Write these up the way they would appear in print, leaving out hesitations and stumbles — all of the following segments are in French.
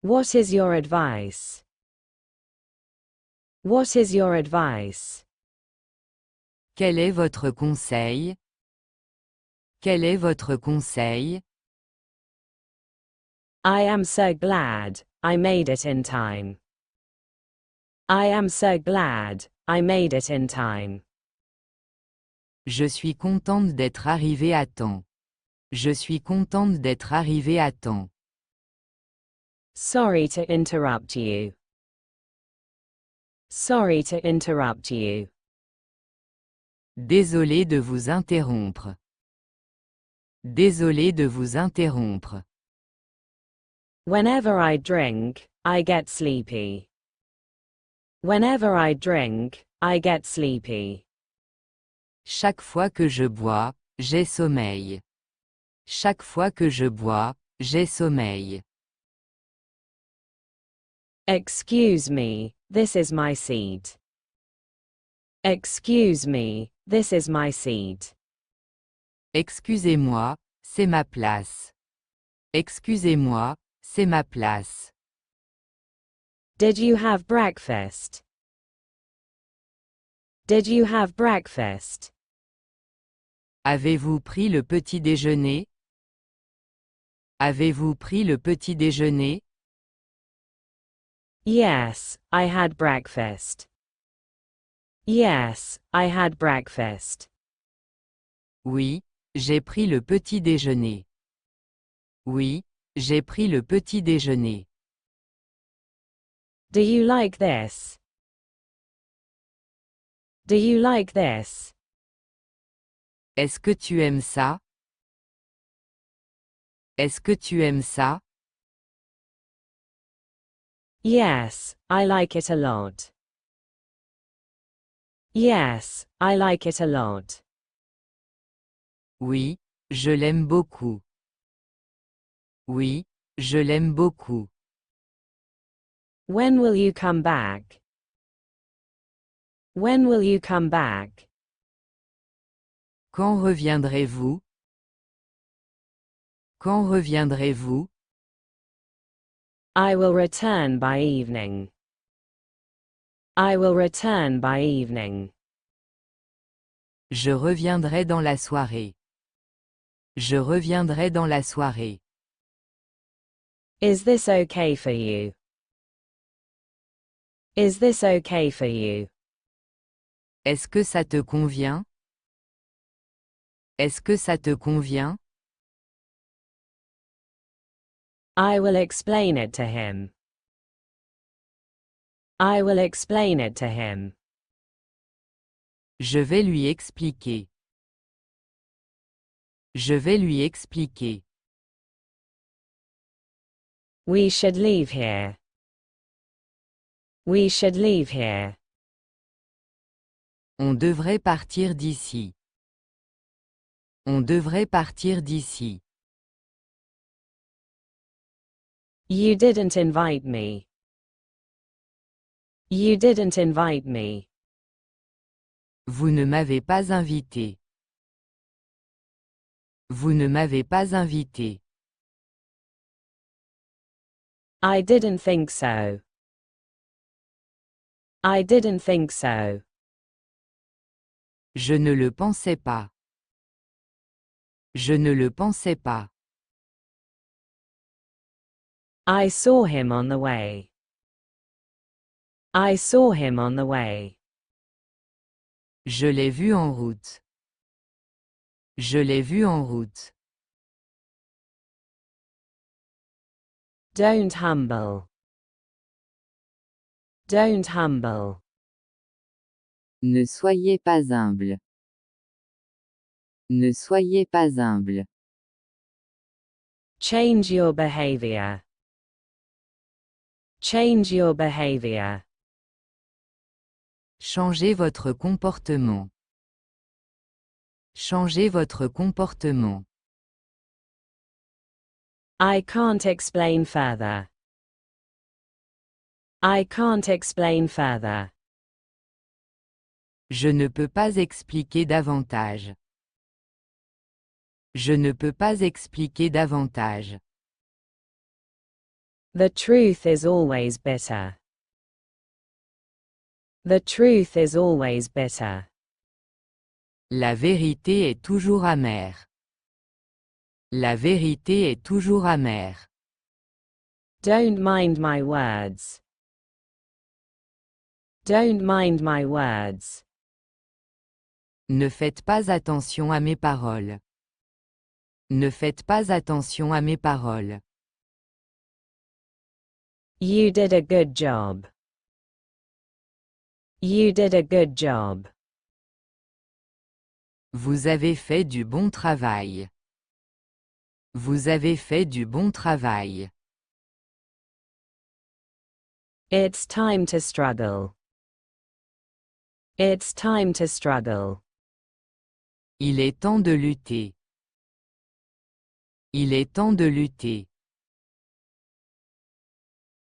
What is your advice? What is your advice? Quel est votre conseil? Quel est votre conseil? I am so glad I made it in time. I am so glad I made it in time. Je suis contente d'être arrivée à temps. Je suis contente d'être arrivée à temps. Sorry to interrupt you. Sorry to interrupt you. Désolé de vous interrompre. Désolé de vous interrompre. Whenever I drink, I get sleepy. Whenever I drink, I get sleepy. Chaque fois que je bois, j'ai sommeil. Chaque fois que je bois, j'ai sommeil. Excuse me, this is my seat. Excuse me, this is my seat. Excusez-moi, c'est ma place. Excusez-moi, c'est ma place. Did you have breakfast? Did you have breakfast? Avez-vous pris le petit déjeuner? Avez-vous pris le petit déjeuner? Yes, I had breakfast. Yes, I had breakfast. Oui, j'ai pris le petit déjeuner. Oui, j'ai pris le petit déjeuner. Do you like this? Do you like this? Est-ce que tu aimes ça? Est-ce que tu aimes ça? Yes, I like it a lot. Yes, I like it a lot. Oui, je l'aime beaucoup. Oui, je l'aime beaucoup. When will you come back? When will you come back? Quand reviendrez-vous? Quand reviendrez-vous? I will return by evening. I will return by evening. Je reviendrai dans la soirée. Je reviendrai dans la soirée. Is this okay for you? Is this okay for you? Est-ce que ça te convient? Est-ce que ça te convient? I will explain it to him. I will explain it to him. Je vais lui expliquer. Je vais lui expliquer. We should leave here. We should leave here. On devrait partir d'ici. On devrait partir d'ici. You didn't invite me. You didn't invite me. Vous ne m'avez pas invité. Vous ne m'avez pas invité. I didn't think so. I didn't think so. Je ne le pensais pas. Je ne le pensais pas. I saw him on the way. I saw him on the way. Je l'ai vu en route. Je l'ai vu en route. Don't humble. Don't humble. Ne soyez pas humble. Ne soyez pas humble. Change your behavior. Change your behavior. Changez votre comportement. Changez votre comportement. I can't explain further. I can't explain further. Je ne peux pas expliquer davantage. Je ne peux pas expliquer davantage. The truth is always bitter. The truth is always bitter. La vérité est toujours amère. La vérité est toujours amère. Don't mind my words. Don't mind my words. Ne faites pas attention à mes paroles. Ne faites pas attention à mes paroles. You did a good job. You did a good job. Vous avez fait du bon travail. Vous avez fait du bon travail. It's time to struggle. It's time to struggle. Il est temps de lutter. Il est temps de lutter.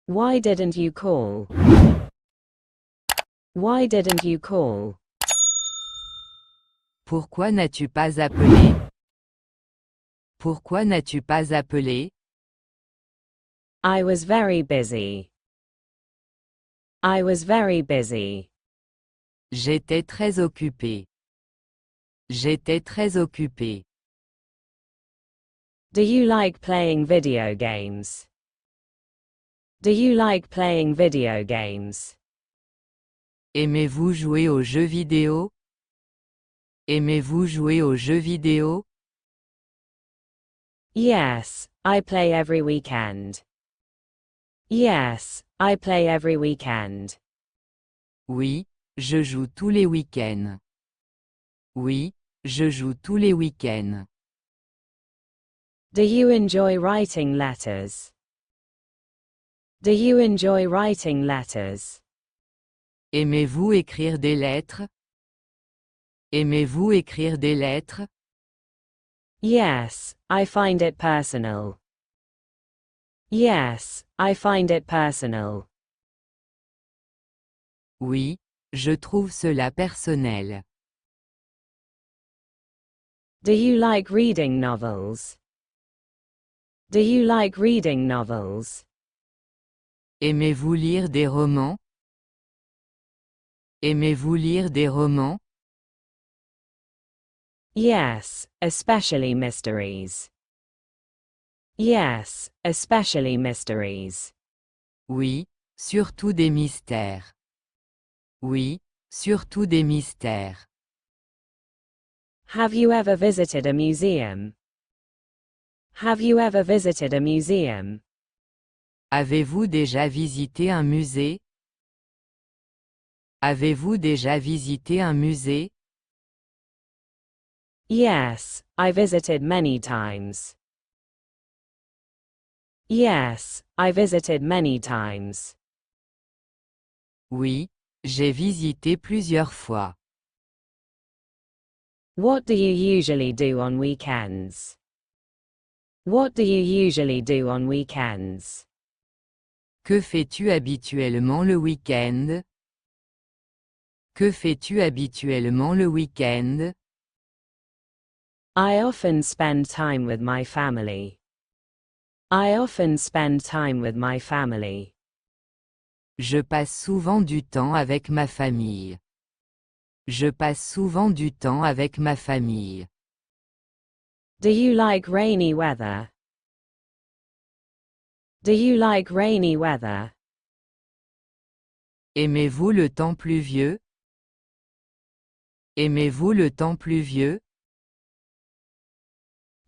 Why didn't you call? Why didn't you call? Pourquoi n'as-tu pas appelé? Pourquoi n'as-tu pas appelé? I was very busy. I was very busy. J'étais très occupé. J'étais très occupé. Do you like playing video games? Do you like playing video games? Aimez-vous jouer aux jeux vidéo? Aimez-vous jouer aux jeux vidéo? Yes, I play every weekend. Yes, I play every weekend. Oui, je joue tous les week-ends. Oui, je joue tous les week-ends. Do you enjoy writing letters? Do you enjoy writing letters? Aimez-vous écrire des lettres? Aimez-vous écrire des lettres? Yes, I find it personal. Yes, I find it personal. Oui, je trouve cela personnel. Do you like reading novels? Do you like reading novels? Aimez-vous lire des romans? Aimez-vous lire des romans? Yes, especially mysteries. Yes, especially mysteries. Oui, surtout des mystères. Oui, surtout des mystères. Have you ever visited a museum? Have you ever visited a museum? Avez-vous déjà visité un musée? Avez-vous déjà visité un musée? Yes, I visited many times. Yes, I visited many times. Oui, j'ai visité plusieurs fois. What do you usually do on weekends? What do you usually do on weekends? Que fais-tu habituellement le week-end? Que fais-tu habituellement le week-end? I often spend time with my family. I often spend time with my family. Je passe souvent du temps avec ma famille. Je passe souvent du temps avec ma famille. Do you like rainy weather? Do you like rainy weather? Aimez-vous le temps pluvieux? Aimez-vous le temps pluvieux?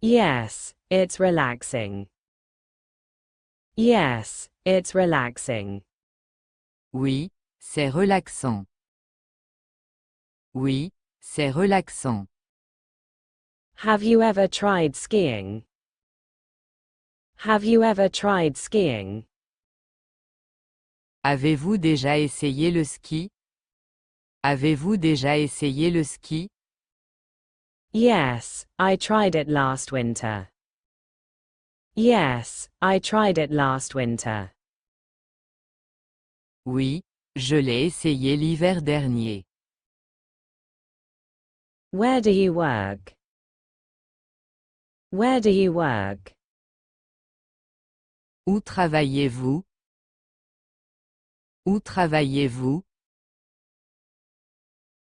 Yes, it's relaxing. Yes, it's relaxing. Oui, c'est relaxant. Oui, c'est relaxant. Have you ever tried skiing? Have you ever tried skiing? Avez-vous déjà essayé le ski? Avez-vous déjà essayé le ski? Yes, I tried it last winter. Yes, I tried it last winter. Oui, je l'ai essayé l'hiver dernier. Where do you work? Where do you work? Où travaillez-vous? Où travaillez-vous?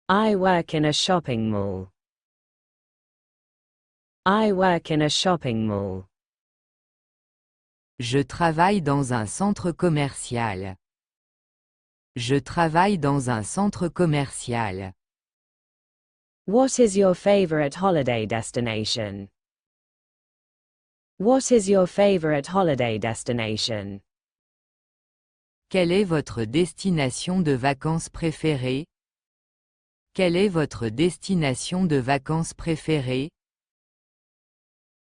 I work in a shopping mall. I work in a shopping mall. Je travaille dans un centre commercial. Je travaille dans un centre commercial. What is your favorite holiday destination? What is your favorite holiday destination? Quelle est votre destination de vacances préférée? Quelle est votre destination de vacances préférée?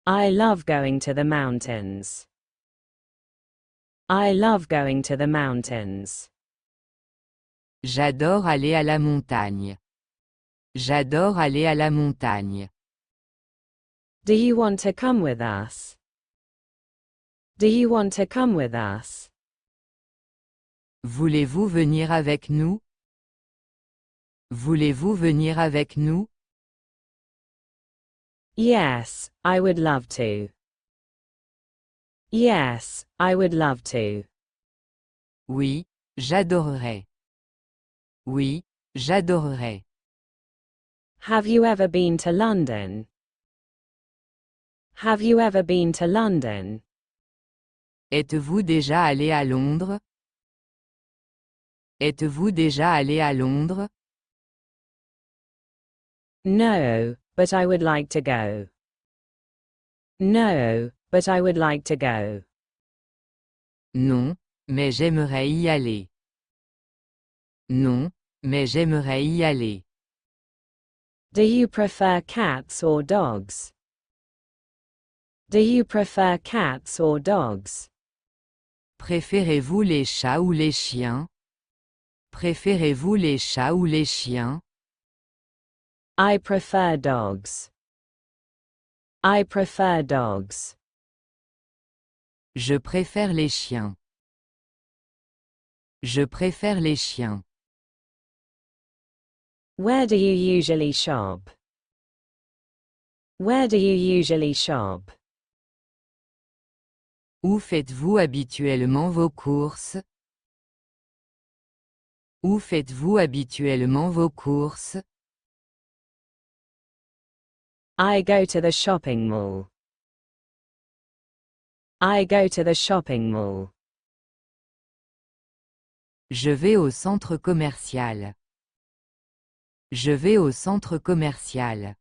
I love going to the mountains. I love going to the mountains. J'adore aller à la montagne. J'adore aller à la montagne. Do you want to come with us? Do you want to come with us? Voulez-vous venir avec nous? Voulez-vous venir avec nous? Yes, I would love to. Yes, I would love to. Oui, j'adorerais. Oui, j'adorerais. Have you ever been to London? Have you ever been to London? Êtes-vous déjà allé à Londres? Êtes-vous déjà allé à Londres? No, but I would like to go. No, but I would like to go. Non, mais j'aimerais y aller. Non, mais j'aimerais y aller. Do you prefer cats or dogs? Do you prefer cats or dogs? Préférez-vous les chats ou les chiens? Préférez-vous les chats ou les chiens? I prefer dogs. I prefer dogs. Je préfère les chiens. Je préfère les chiens. Where do you usually shop? Where do you usually shop? Où faites-vous habituellement vos courses? Où faites-vous habituellement vos courses? I go to the shopping mall. I go to the shopping mall. Je vais au centre commercial. Je vais au centre commercial.